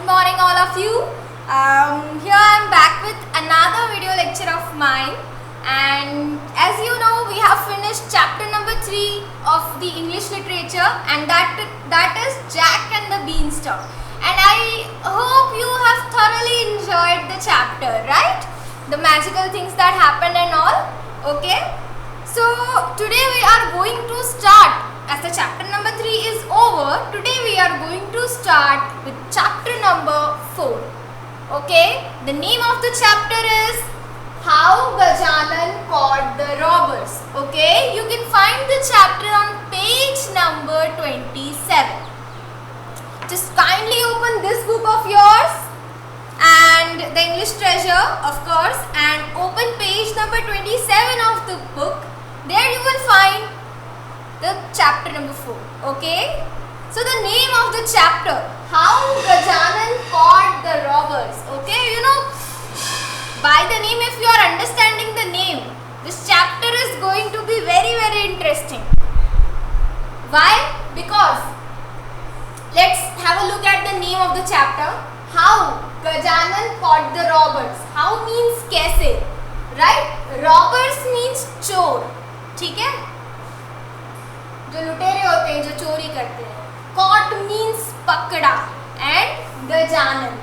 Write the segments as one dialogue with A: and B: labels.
A: morning all of you. Here I am back with another video lecture of mine, and as you know we have finished chapter number 3 of the English literature, and that is Jack and the Beanstalk, and I hope you have thoroughly enjoyed the chapter, right? The magical things that happen and all. Okay, so today we are going to start, as the chapter number 3 is over, today we are going to start with chapter number 4. Okay, the name of the chapter is How Gajanan Caught the Robbers. Okay, you can find the chapter on page number 27. Just kindly open this book of yours and the English treasure, of course, and open page number 27 of the book. There you will find the chapter number 4. Okay, so the name of the chapter, How Gajanan Caught the Robbers. Okay, you know, by the name, if you are understanding the name, this chapter is going to be very interesting. Why? Because let's have a look at the name of the chapter. How Gajanan Caught the Robbers. How means कैसे, right? Robbers means चोर, ठीक है, जो लुटेरे होते हैं, जो चोरी करते हैं. Caught means पकड़ा, and Gajanan.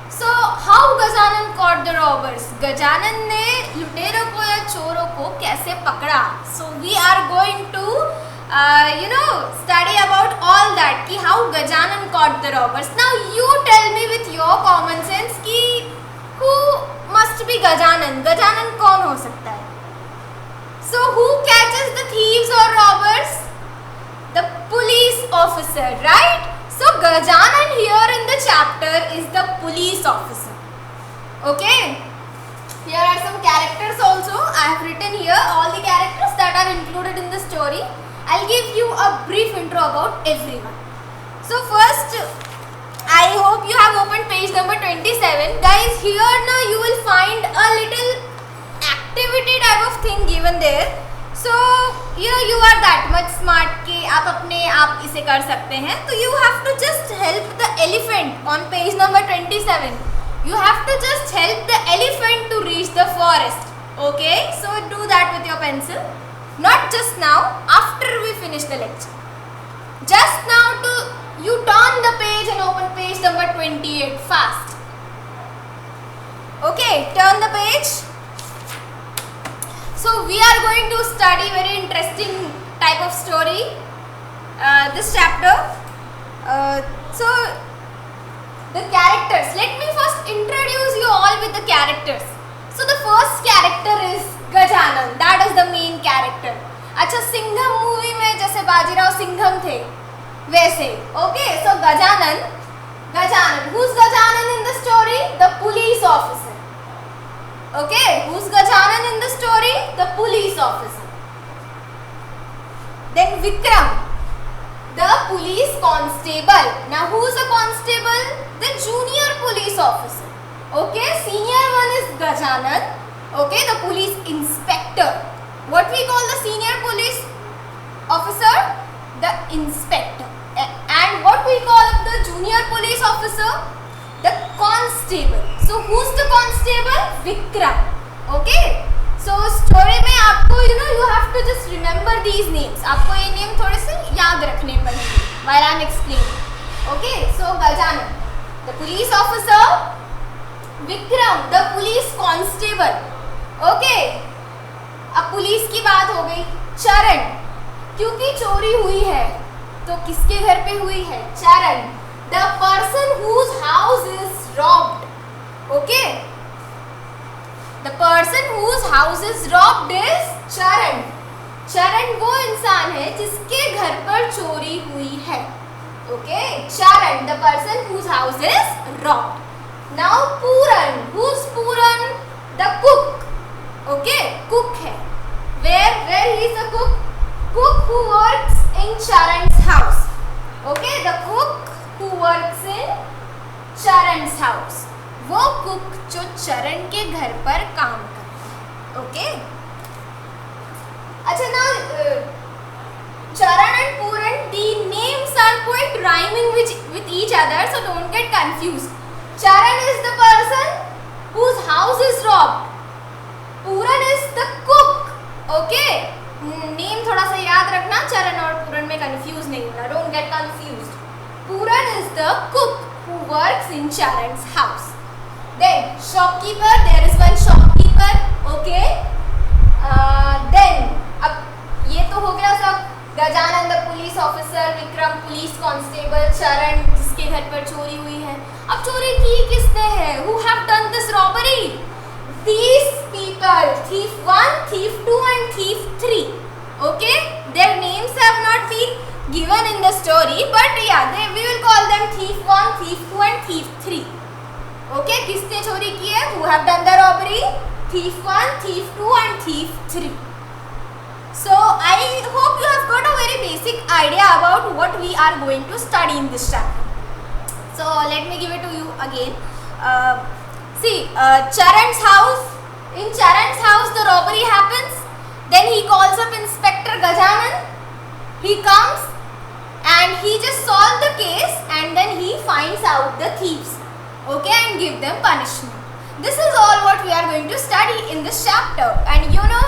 A: So how Gajanan caught the robbers? Gajanan ने लुटेरों को या चोरों को कैसे पकड़ा? So we are going to study about all that, कि how Gajanan caught the robbers. Now you tell me with your common sense कि who must be Gajanan? Gajanan कौन हो सकता है? So who catches the thieves or robbers? The police officer, right? So Gajanan here in the chapter is the police officer. Okay, here are some characters also. I have written here all the characters that are included in the story. I'll give you a brief intro about everyone. So first, I hope you have opened page number 27. Guys, here now you will find a little activity type of thing given there. So you are that much smart कि आप अपने आप इसे कर सकते हैं. तो you have to just help the elephant on page number 27. You have to just help the elephant to reach the forest. Okay, so do that with your pencil. Not just now, after we finish the lecture. Just now you turn the page and open page number 28 fast. Okay, turn the page. So we are going to study very interesting type of story, this chapter. So the characters, let me first introduce you all with the characters. So the first character is Gajanan, that is the main character. अच्छा, Singham movie में जैसे बाजीराव सिंघम थे वैसे. Okay, so Gajanan, who's Gajanan in the story? The police officer. Okay, who's Gajanan in the story? The police officer. Then Vikram, the police constable. Now who's a constable? The junior police officer. Okay, senior one is Gajanan. Okay, the police inspector. What we call the senior police officer? The inspector. And what we call the junior police officer? The constable. So who's the constable? Vikram. Okay, so story में आपको you have to just remember these names. आपको ये name थोड़े से याद रखने पड़ेंगे while I am explaining. Okay, so Gajanan, the police officer. Vikram, the police constable. Okay, अब पुलिस की बात हो गई. चरण, क्योंकि चोरी हुई है तो किसके घर पे हुई है? चरण, the person whose house is robbed. Okay, the person whose house is robbed is Charan. Charan वो इंसान है जिसके घर पर चोरी हुई है. Okay, Charan, the person whose house is robbed. Now Puran, who's Puran? The cook. Okay, cook है. Where he is a cook? Cook who works in Charan's house. Okay, the cook who works in Charan's house. वो cook जो चरण के घर पर काम करता है. Okay. अच्छा, now Charan and Puran, the names are quite rhyming with each other, so don't get confused. Charan is the person whose house is robbed. Puran is the cook. Okay, name थोड़ा सा याद रखना, चरण और पूरन में confuse नहीं होना. Don't get confused. Puran is the cook who works in Charan's house. Then shopkeeper, there is one shopkeeper. Okay. Then अब ये तो हो गया सब. Gajanan the police officer, Vikram police constable, चरण जिसके घर पर चोरी हुई है. अब चोरी की किसने है? Who have done this robbery? These people, thief 1, thief 2 and thief 3. Okay, their names have not been given in the story, but yeah, we will call them thief 1, thief 2 and thief 3. Okay, किसने चोरी की है? Who have done the robbery? Thief 1, thief 2 and thief 3. So I hope you have got a very basic idea about what we are going to study in this chapter. So let me give it to you again. See, Charan's house. In Charan's house, the robbery happens. Then he calls up Inspector Gajanan. He comes and he just solves the case, and then he finds out the thieves. Okay, and give them punishment. This is all what we are going to study in this chapter. And you know,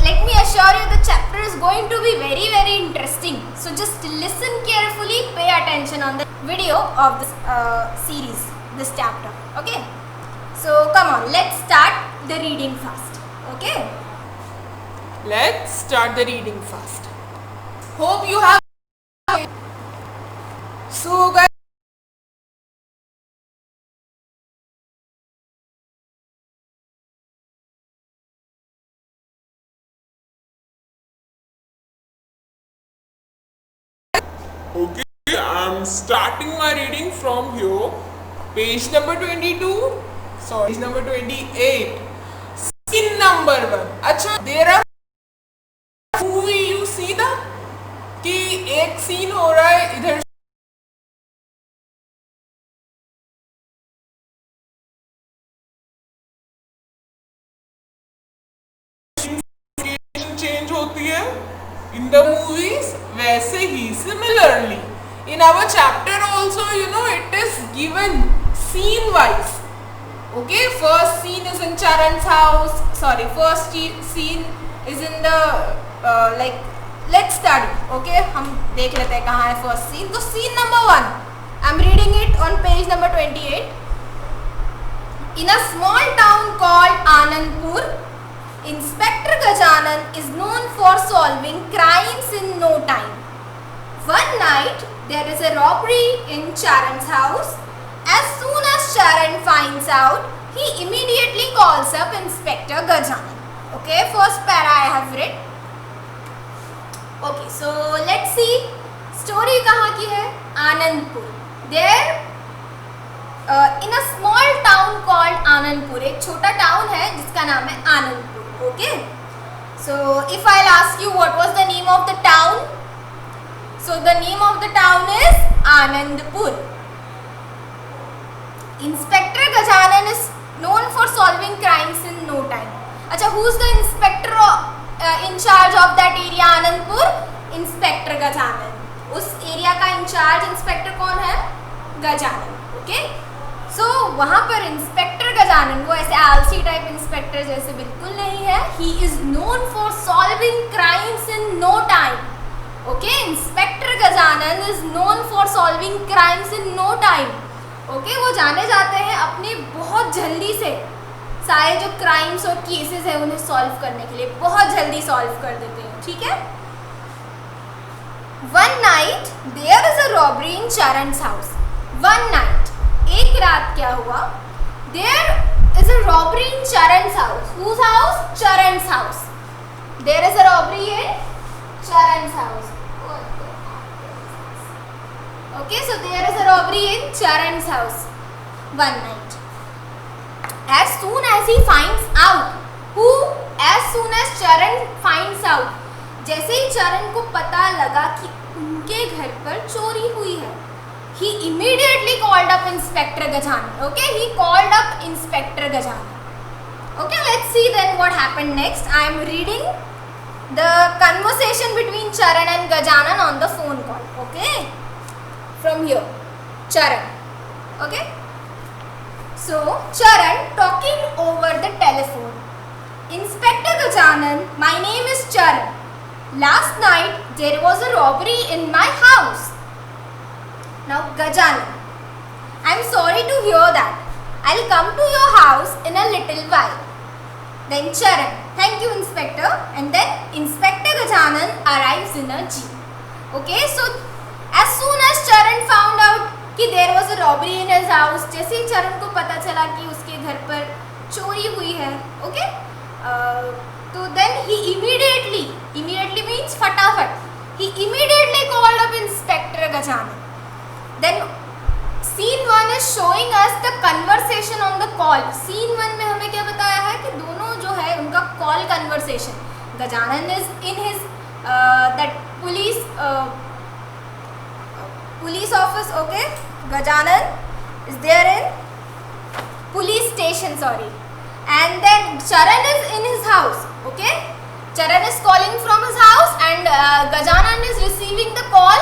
A: let me assure you, the chapter is going to be very, very interesting. So just listen carefully, pay attention on the video of this series, this chapter. Okay, so come on, let's start the reading first. Okay,
B: let's start the reading first. Hope you have. So guys, okay, I'm starting my reading from here, page number 22, sorry, page number 28, scene number 1. अच्छा, there are movie, you see ना कि एक scene हो रहा है इधर change होती है in the movies, वैसे ही similarly in our chapter also, you know, it is given scene wise. Okay, first scene is in Charan's house. Sorry, first scene is in the like, let's study. Okay, हम देख लेते हैं कहाँ है first scene. तो scene number 1, I'm reading it on page number 28. In a small town called Anandpur, Inspector Gajanan is known for solving crimes in no time. One night, there is a robbery in Charan's house. As soon as Charan finds out, he immediately calls up Inspector Gajanan. Okay, first para I have read. Okay, so let's see. Story कहाँ की है? Anandpur. There, in a small town called Anandpur, एक छोटा town है जिसका नाम है Anandpur. Okay, so if I'll ask you what was the name of the town, so the name of the town is Anandpur. Inspector Gajanan is known for solving crimes in no time. अच्छा, who's the inspector in charge of that area Anandpur? Inspector Gajanan. उस area का in charge inspector कौन है? Gajanan. Okay, सो वहाँ पर inspector Gajanan, वो ऐसे आलसी टाइप इंस्पेक्टर जैसे बिल्कुल नहीं है. He is known for solving crimes in no time. Okay, inspector Gajanan is known for solving crimes in no time. Okay, वो जाने जाते हैं अपने बहुत जल्दी से सारे जो क्राइम्स और केसेस है उन्हें सॉल्व करने के लिए, बहुत जल्दी सॉल्व कर देते हैं. ठीक है. One night there is a robbery in Charan's house. One night, एक रात क्या हुआ? There is a robbery in Charan's house. Whose house? Charan's house. There is a robbery in Charan's house. Okay, so there is a robbery in Charan's house one night. As soon as he finds out, who? As soon as Charan finds out, जैसे ही चरण को पता लगा कि उनके घर पर चोरी हुई है, he immediately called up Inspector Gajanan. Okay, he called up Inspector Gajanan. Okay, let's see then what happened next. I am reading
A: the conversation between Charan and Gajanan on the phone call. Okay, from here, Charan. Okay, so Charan talking over the telephone. Inspector Gajanan, my name is Charan. Last night there was a robbery in my house. Now Gajanan, I'm sorry to hear that. I'll come to your house in a little while. Then Charan, thank you Inspector. And then Inspector Gajanan arrives in a jeep. Okay, so as soon as Charan found out कि there was a robbery in his house, जैसे ही चरण को पता चला कि उसके घर पर चोरी हुई है, okay, तो then he immediately means फटाफट, he immediately called up Inspector Gajanan. Then scene 1 is showing us the conversation on the call. Scene 1 में हमें क्या बताया है कि दोनों जो है उनका call conversation. Gajanan is in his that police office, okay. Gajanan is there in police station, sorry. And then Charan is in his house, okay. Charan is calling from his house and Gajanan is receiving the call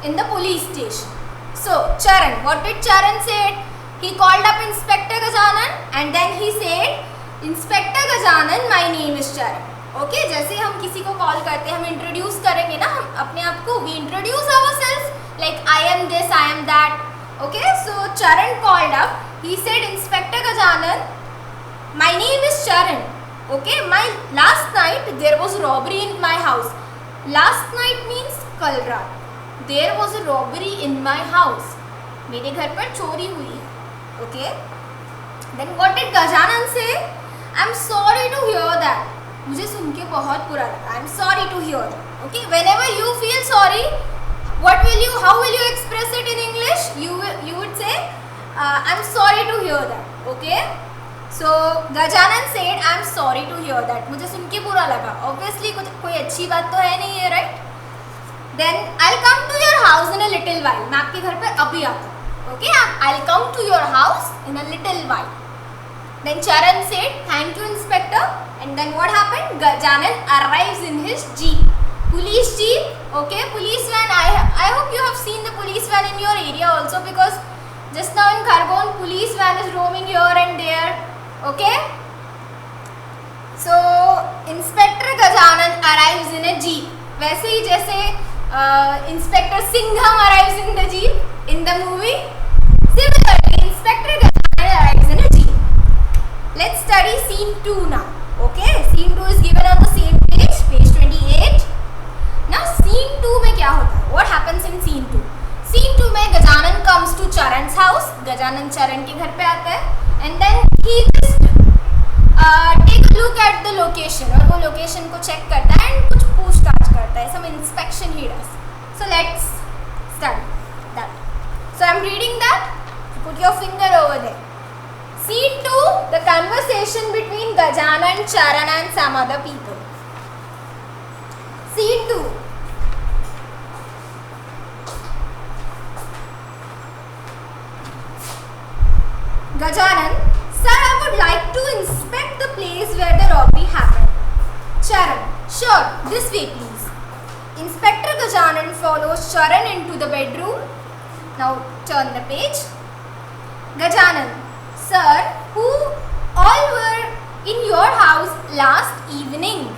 A: in the police station. So Charan, what did Charan say? He called up Inspector Gajanan and then he said, Inspector Gajanan, my name is Charan. Okay, जैसे हम किसी को call करते हैं, हम introduce करेंगे ना, हम अपने आप को, we introduce ourselves like I am this, I am that. Okay, so Charan called up. He said, Inspector Gajanan, my name is Charan. Okay, my last night there was robbery in my house. Last night means कल रात. There was a robbery in my house. मेरे घर पर चोरी हुई. Okay. Then what did Gajanan say? I'm sorry to hear that. मुझे सुन के बहुत बुरा लगा. I'm sorry to hear that. Okay. Whenever you feel sorry, how will you express it in English? You would say, I'm sorry to hear that. Okay. So Gajanan said, I'm sorry to hear that. मुझे सुन के बुरा लगा. Obviously कोई अच्छी बात तो है नहीं है, right? Then I'll come to your house in a little while. मैं आपके घर पर अभी आता हूँ. Okay, I'll come to your house in a little while. Then Charan said, thank you Inspector. And then what happened? Gajanan arrives in his jeep. Police jeep. Okay, police van. I hope you have seen the police van in your area also, because just now in Khargone police van is roaming here and there. Okay. So Inspector Gajanan arrives in a jeep. वैसे ही जैसे Inspector Singham arrives in the jeep in the movie. Similarly, Inspector Gajanan arrives in a jeep. Let's study scene 2 now. Okay, scene 2 is given on the same page 28. Now scene 2 में क्या होता है? What happens in scene 2? Scene 2 में Gajanan comes to Charan's house. Gajanan Charan के घर पे आता है and then he just take a look at the location, और वो location को check करता है and कुछ पूछताछ करता है. Some inspection he does. So let's study that. So I'm reading that. Put your finger over there. Scene 2, the conversation between Gajanan, Charan and some other people. Scene 2. Gajanan, sir, I would like to inspect the place where the robbery happened. Charan, sure, this way please. Inspector Gajanan follows Charan into the bedroom. Now turn the page. Gajanan, sir, who all were in your house last evening?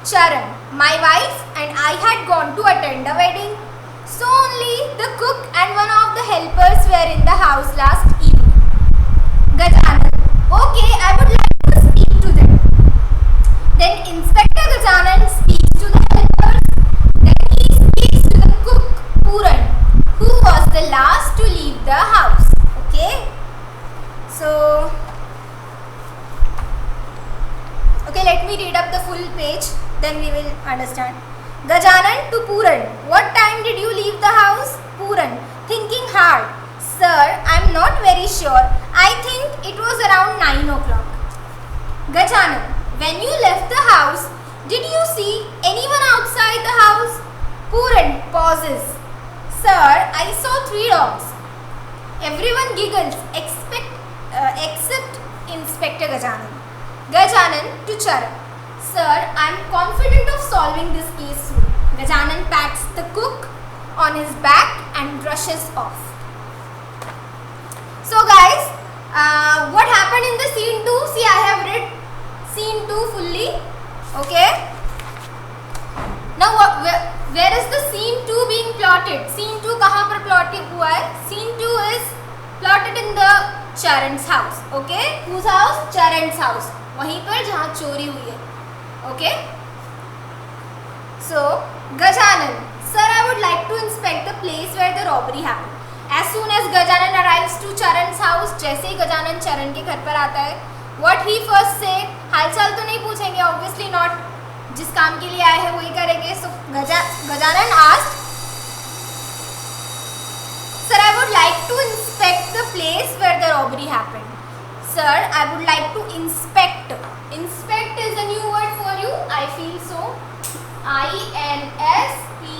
A: Charan, my wife and I had gone to attend a wedding. So only the cook and one of the helpers were in the house last evening. Gajanan, okay, I would like to speak to them. Then Inspector Gajanan speaks to the helpers. Then he speaks to the cook, Puran, who was the last to leave the house. Okay. So, okay, let me read up the full page, then we will understand. Gajanan to Puran, what time did you leave the house? Puran, thinking hard. Sir, I'm not very sure. I think it was around 9 o'clock. Gajanan, when you left the house, did you see anyone outside the house? Puran pauses. Sir, I saw 3 dogs. Everyone giggles except Inspector Gajanan. Gajanan to Charan. Sir, I am confident of solving this case soon. Gajanan pats the cook on his back and brushes off. So guys, what happened in the scene 2? See, I have read scene 2 fully. Okay. Now where is the scene 2 being plotted? Scene 2 कहाँ पर plotted हुआ है? Scene 2 is plotted in the Charan's house. Okay. Whose house? Charan's house. वहीं पर जहाँ चोरी हुई है. Okay. So Gajanan, sir, I would like to inspect the place where the robbery happened. As soon as Gajanan arrives to Charan's house, जैसे ही गजानन चरण के घर पर आता है, what he first said, हालचाल तो नहीं पूछेंगे, obviously not. जिस काम के लिए आए हैं वही करेंगे. So Gajanan asked, sir, I would like to inspect the place where the robbery happened. Sir, I would like to inspect. Inspect is a new word for you. I feel so. INSPECT.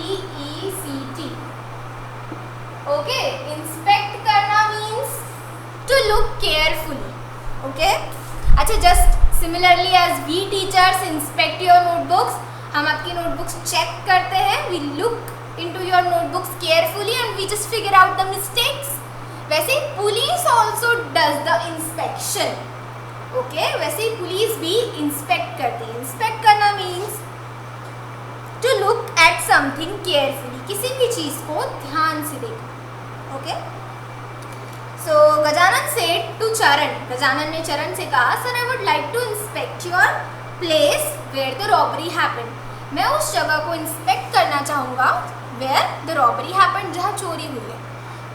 A: Okay. Inspect करना means to look carefully. Okay. अच्छा, just similarly as we teachers inspect your notebooks, हम आपकी notebooks check करते हैं. We look into your notebooks carefully and we just figure out the mistakes. वैसे police also does the inspection. Okay, वैसे police भी inspect करती है. Inspect करना means to look at something carefully. किसी भी चीज़ को ध्यान से देखना. Okay. So Gajanan said to Charan. Gajanan ने चरण से कहा, Sir, I would like to inspect your place where the robbery happened. मैं उस जगह को inspect करना चाहूँगा where the robbery happened, जहाँ चोरी हुई है.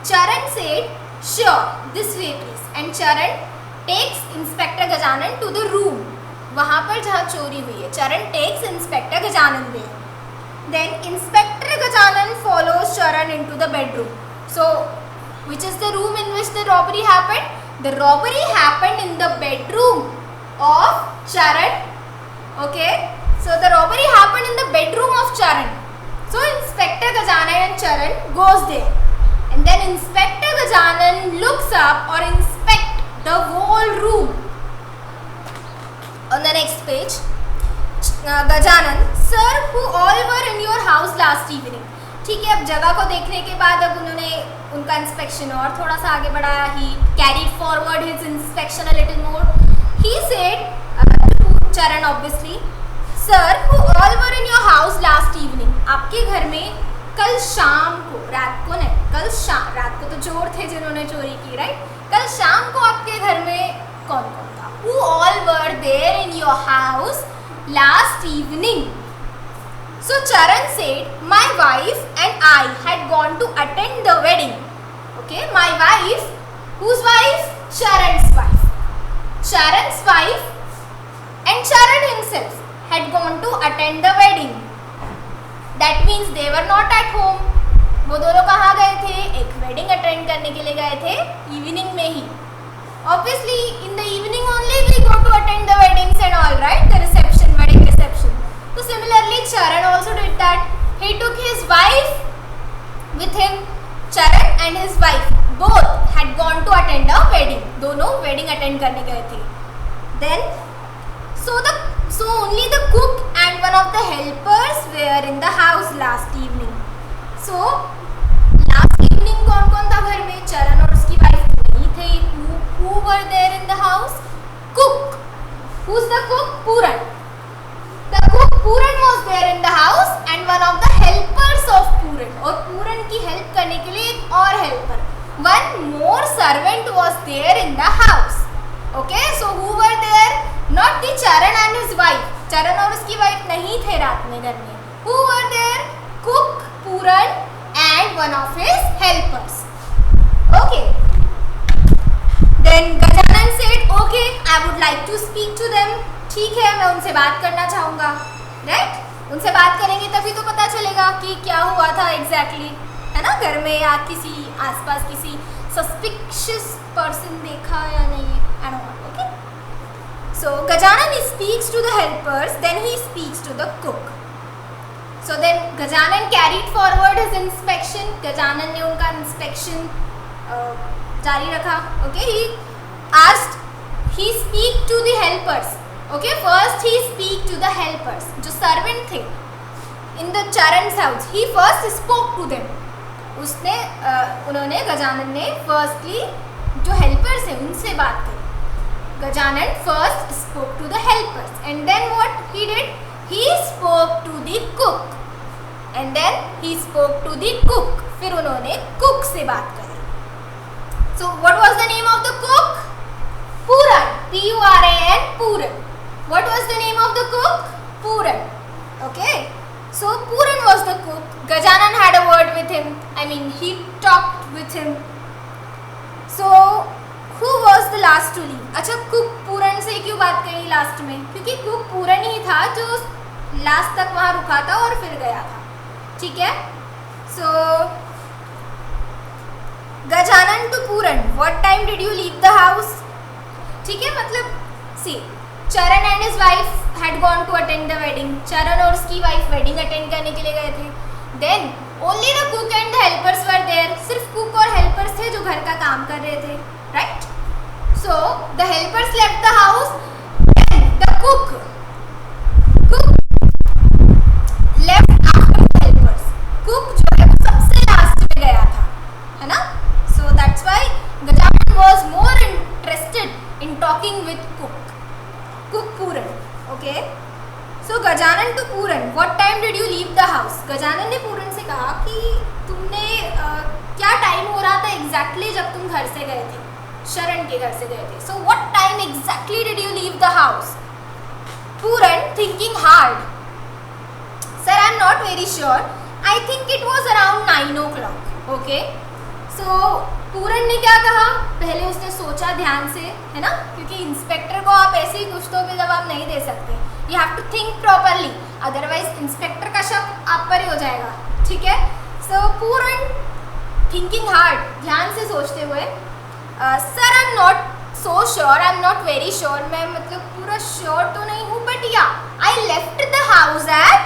A: Charan said, Sure, this way please. And Charan takes Inspector Gajanan to the room. वहाँ पर जहाँ चोरी हुई है. Charan takes Inspector Gajanan there. Then Inspector Gajanan follows Charan into the bedroom. So, which is the room in which the robbery happened? The robbery happened in the bedroom of Charan. Okay. So, the robbery happened in the bedroom of Charan. So, Inspector Gajanan and Charan goes there. And then Inspector Gajanan looks up or inspect the whole room. On the next page, Gajanan, Sir, who all were in your house last evening? ठीक है, अब जगह को देखने के बाद अब उन्होंने उनका इंस्पेक्शन और थोड़ा सा आगे बढ़ाया. He carried forward his inspection a little more. He said to Charan obviously, Sir, who all were in your house last evening? आपके घर में कल शाम को, रात को नहीं, रात को तो चोर थे जिन्होंने चोरी की, राइट? कल शाम को आपके घर में कौन कौन था? Who all were there in your house last evening? So Charan said, my wife and I had gone to attend the wedding. Okay, my wife, whose wife? Charan's wife. Charan's wife and Charan himself had gone to attend the wedding. That means they were not at home. वो दोनों कहाँ गए थे? एक wedding attend करने के लिए गए थे evening में ही. Obviously, in the evening only we go to attend the weddings and all, right? The reception, wedding reception. So similarly, Charan also did that. He took his wife with him. Charan and his wife both had gone to attend a wedding. दोनों wedding attend करने गए थे. Then, so only the cook and one of the helpers were in the house last evening. So last evening कौन कौन था घर में? Charan और उसकी wife नहीं थे. Who were there in the house? Cook. Who's the cook? Puran. The cook Puran was there in the house and one of the helpers of Puran. और Puran की help करने के लिए एक और helper. One more servant was there in the house. Okay, so who were there? Not the Charan and his wife. Charan और उसकी wife नहीं थे रात में घर में. Who were there? Cook Puran and one of his helpers. Okay. Then Gajanan said, okay, I would like to speak to them. ठीक है, मैं उनसे बात करना चाहूँगा. राइट? उनसे बात करेंगे तभी तो पता चलेगा कि क्या हुआ था एग्जैक्टली, है ना? घर में या किसी आसपास किसी सस्पिशियस पर्सन देखा या नहीं, I don't know. Okay, so Gajanan speaks to the helpers, then he speaks to the cook. So then Gajanan carried forward his inspection. Gajanan ने उनका इंस्पेक्शन जारी रखा. Okay, he asked, he speak to the helpers. Okay, first he speak to the helpers, जो servant थे in the Charan's house, he first spoke to them, उन्होंने गजानन ने firstly जो helpers हैं उनसे बात करी. Gajanan first spoke to the helpers and then what he did, he spoke to the cook and then he spoke to the cook, फिर उन्होंने cook से बात करी. So what was the name of the cook? Puran, Puran, Puran. What was the name of the cook? Puran. Okay. So Puran was the cook. Gajanan had a word with him. I mean, he talked with him. So who was the last to leave? अच्छा, cook पूरन से क्यों बात करी last में? क्योंकि cook पूरन ही था जो last तक वहाँ रुका था और फिर गया था. ठीक है? So Gajanan to Puran, what time did you leave the house? ठीक है, मतलब see, Charan and his wife had gone to attend the wedding. Charan और उसकी वाइफ वेडिंग अटेंड करने के लिए गए थे. Then only the cook and the helpers were there. सिर्फ कुक और हेल्पर्स थे जो घर का काम कर रहे थे, right? So the helpers left the house. Then the cook left after the helpers. Cook जो है वो सबसे लास्ट में गया था, है ना? So that's why Gajanan was more interested in talking with cook Puran. Okay. So Gajanan to Puran, what time did you leave the house? Gajanan ने पूरन से कहा कि तुमने क्या टाइम हो रहा था एग्जैक्टली जब तुम घर से गए थे, शरण के घर से गए थे. So what time exactly did you leave the house? Puran, thinking hard, sir, I am not very sure. I think it was around 9 o'clock. Okay. So पूरन ने क्या कहा, पहले उसने सोचा ध्यान से, है ना, क्योंकि इंस्पेक्टर को आप ऐसे ही कुछ तो भी जवाब नहीं दे सकते. You have to think properly, otherwise inspector का शक आप पर ही हो जाएगा. ठीक है? सो पूरन थिंकिंग हार्ड, ध्यान से सोचते हुए, sir I am not so sure, I am not very sure, मैं मतलब पूरा श्योर तो नहीं हूँ, but yeah I left the house at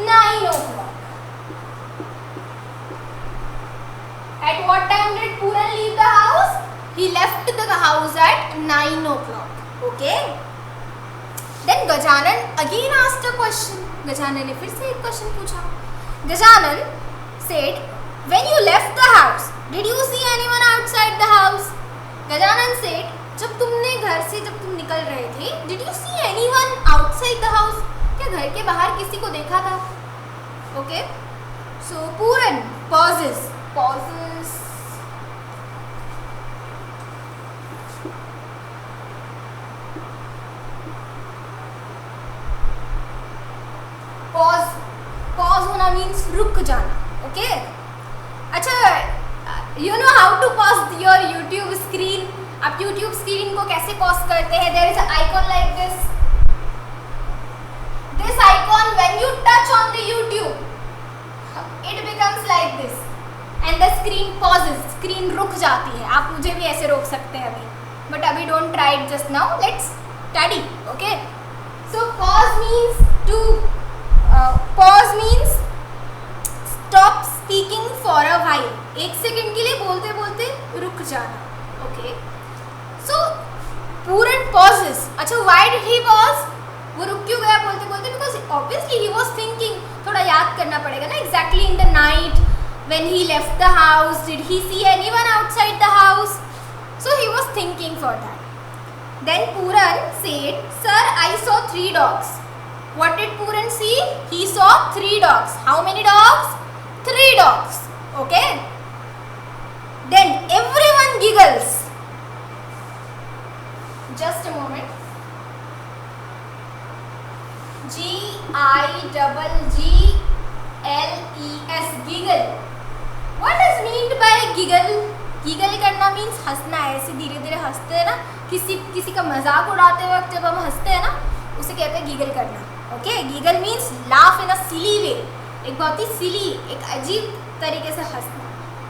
A: 9 o'clock. At what time did Puran leave the house? He left the house at 9 o'clock. Okay. Then Gajanan again asked a question. Gajanan ने फिर से एक question पूछा. Gajanan said, when you left the house, did you see anyone outside the house? Gajanan said, जब तुमने घर से जब तुम निकल रहे थे, did you see anyone outside the house? क्या घर के बाहर किसी को देखा था? Okay. So Puran pauses. Pause होना मीन्स रुक जाना. ओके. अच्छा, you know how to pause your YouTube screen? आप यूट्यूब स्क्रीन को कैसे पॉज करते हैं? There is a icon like this icon, when you touch on the YouTube it becomes like this and the screen pauses, screen रुक जाती है. आप मुझे भी ऐसे रोक सकते हैं अभी, बट अभी don't try it just now, let's study. Okay. So pause means stop speaking for a while, एक सेकेंड के लिए बोलते बोलते रुक जाना. ओके. सो पूरन पॉजेज. अच्छा, व्हाई डिड ही पॉज? वो रुक क्यों गया बोलते बोलते? Because obviously he was thinking. थोड़ा याद करना पड़ेगा ना, exactly in the night when he left the house, did he see anyone outside the house? So he was thinking for that. Then Puran said, sir, I saw 3 dogs. What did Puran see? He saw 3 dogs. How many dogs? 3 dogs. Okay. Then everyone giggles. Just a moment. G-I-G-G-L-E-S, giggle. What is meant by giggle? Giggle करना means हंसना है, ऐसे धीरे धीरे हंसते हैं ना, किसी का मजाक उड़ाते वक्त जब हम हंसते हैं ना, उसे कहते हैं giggle करना. Okay. giggle means laugh in a silly way, एक बहुत ही silly, एक अजीब तरीके से हंसना.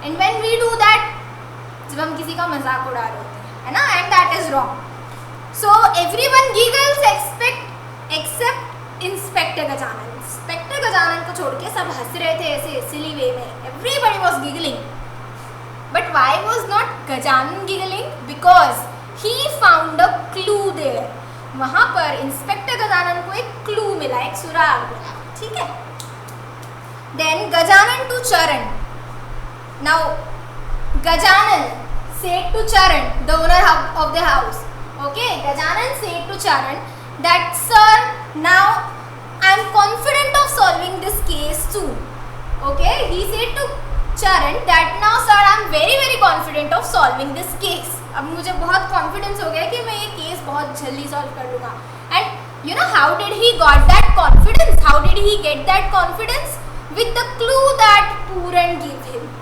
A: And when we do that, जब हम किसी का मजाक उड़ा रहे होते हैं, है ना, and that is wrong. So everyone giggles except Inspector Gajanan. Inspector Gajanan को छोड़ के सब हंस रहे थे ऐसे silly way में. Everybody was giggling. But why was not Gajanan giggling? Because he found a clue there. वहां पर इंस्पेक्टर गजानन को एक क्लू मिला, एक सुराग मिला, ठीक है। देन गजानन टू चरण, now Gajanan said to Charan, the owner of the house, okay, Gajanan said to Charan that, sir, now I am confident of solving this case soon, okay, he said to Charan that, now sir, I am very confident of solving this case, अब मुझे बहुत confidence हो गया कि मैं ये case बहुत जल्दी solve कर लूँगा। And you know how did he got that confidence? How did he get that confidence? With the clue that Puran gave him,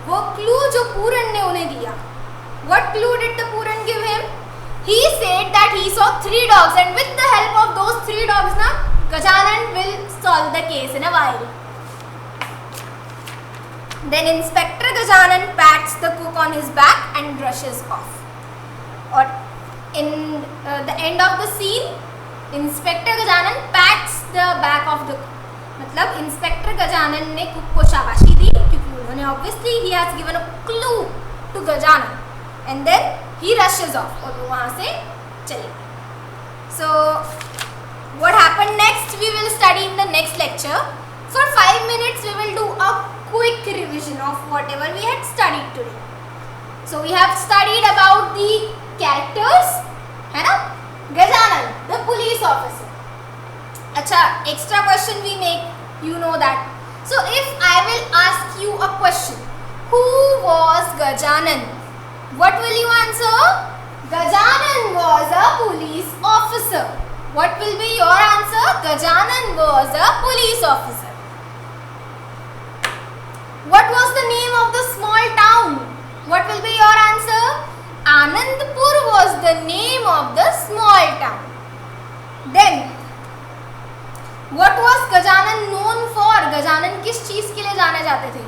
A: वो क्लू जो पूरन ने उन्हें दिया। What clue did the Puran give him? He said that he saw 3 dogs and with the help of those 3 dogs, na, Gajanan will solve the case in a while. Then Inspector Gajanan pats the cook on his back and rushes off. Or in the end of the scene, Inspector Gajanan pats the back of the cook. मतलब inspector Gajanan ने cook को शाबाशी दी क्योंकि उन्होंने obviously he has given a clue to Gajanan and then he rushes off और वो वहाँ से चले। So what happened next we will study in the next lecture. For 5 minutes we will do a quick revision of whatever we had studied today. So we have studied about the characters, है ना, Gajanan the police officer. अच्छा, extra question we make, you know that. So if I will ask you a question, who was Gajanan? What will you answer? Gajanan was a police officer. What will be your answer? Gajanan was a police officer. What was the name of the small town? What will be your answer? Anandpur was the name of the small town. Then What was Gajanan known for? Gajanan किस चीज़ के लिए जाने जाते थे?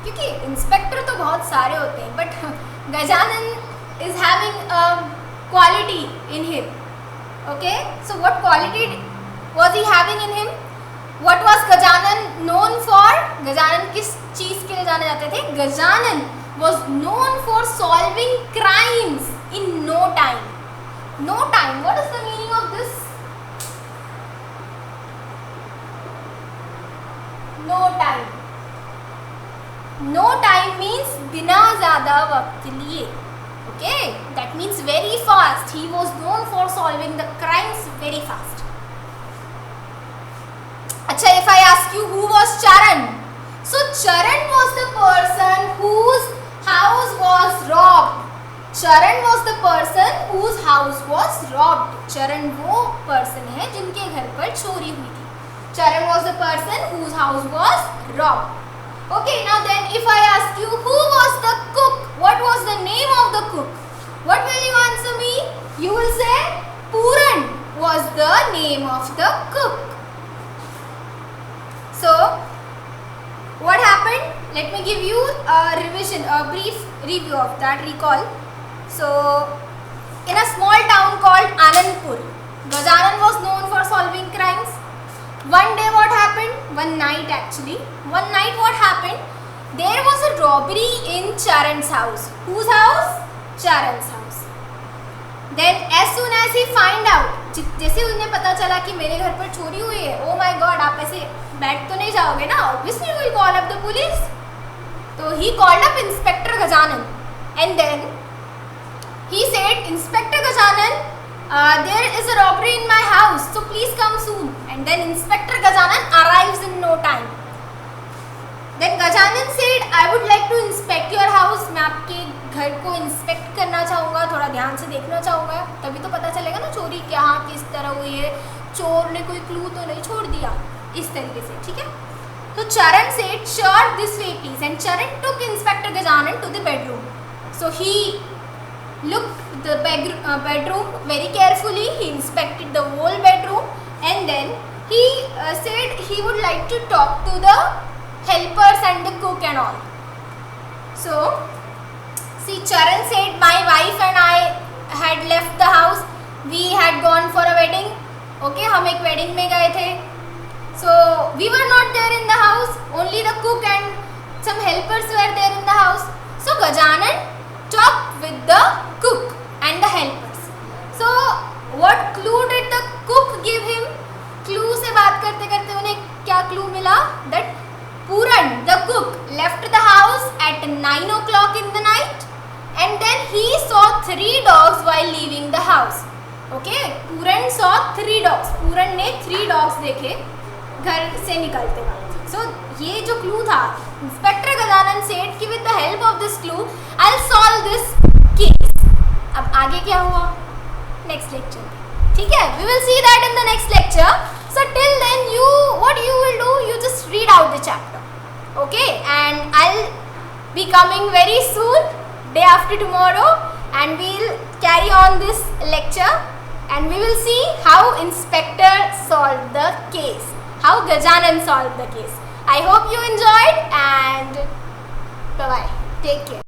A: क्योंकि inspector तो बहुत सारे होते हैं, but Gajanan is having a quality in him. Okay, so what quality was he having in him? What was Gajanan known for? Gajanan किस चीज़ के लिए जाने जाते थे? Gajanan was known for solving crimes in no time. No time. What is the meaning of this? No time. No time means बिना ज़्यादा वक्त लिए. Okay, that means very fast. He was known for solving the crimes very fast. अच्छा, if I ask you who was Charan? So Charan was the person whose house was robbed. Charan was the person whose house was robbed. Charan वो person है जिनके घर पर चोरी हुई थी. Charan was the person whose house was robbed. Okay, now then if I ask you who was the cook, what was the name of the cook? What will you answer me? You will say Puran was the name of the cook. So, what happened? Let me give you a revision, a brief review of that, recall. So, in a small town called Anandpur, Gajanan was known for solving crimes. One day what happened? One night actually. One night what happened? There was a robbery in Charan's house. Whose house? Charan's house. Then as soon as he find out, जैसे उन्हें पता चला कि मेरे घर पर चोरी हुई है, oh my God, आप ऐसे बैठ तो नहीं जाओगे ना? Obviously you will call up the police. तो he called up Inspector Gajanan and then he said, Inspector Gajanan, there is a robbery in my house, so please come soon. And then Inspector Gajanan arrives in no time. Then Gajanan said, I would like to inspect your house. मैं आपके घर को inspect करना चाहूँगा, थोड़ा ध्यान से देखना चाहूँगा, तभी तो पता चलेगा ना चोरी क्या किस तरह हुई है, चोर ने कोई क्लू तो नहीं छोड़ दिया, इस तरीके से, ठीक है। तो Charan said, sure, this way please. And Charan took Inspector Gajanan to the bedroom. So he looked the bedroom very carefully. He inspected the whole bedroom and then he said he would like to talk to the helpers and the cook and all. So see, Charan said, my wife and I had left the house. We had gone for a wedding. Okay, हम एक wedding में गए थे. So we were not there in the house. Only the cook and some helpers were there in the house. So Gajanan talked with the cook and the helpers. So what clue he saw 3 dogs while leaving the house. Okay, Puran saw 3 dogs. Puran ने 3 dogs देखे घर से निकलते वक्त. So ये जो clue था, Inspector Gajanand said कि with the help of this clue, I'll solve this case. अब आगे क्या हुआ? Next lecture. ठीक है? We will see that in the next lecture. So till then, what you will do? You just read out the chapter. Okay, and I'll be coming very soon, day after tomorrow, and we'll carry on this lecture, and we will see how Inspector solved the case, how Gajanan solved the case. I hope you enjoyed, and bye bye. Take care.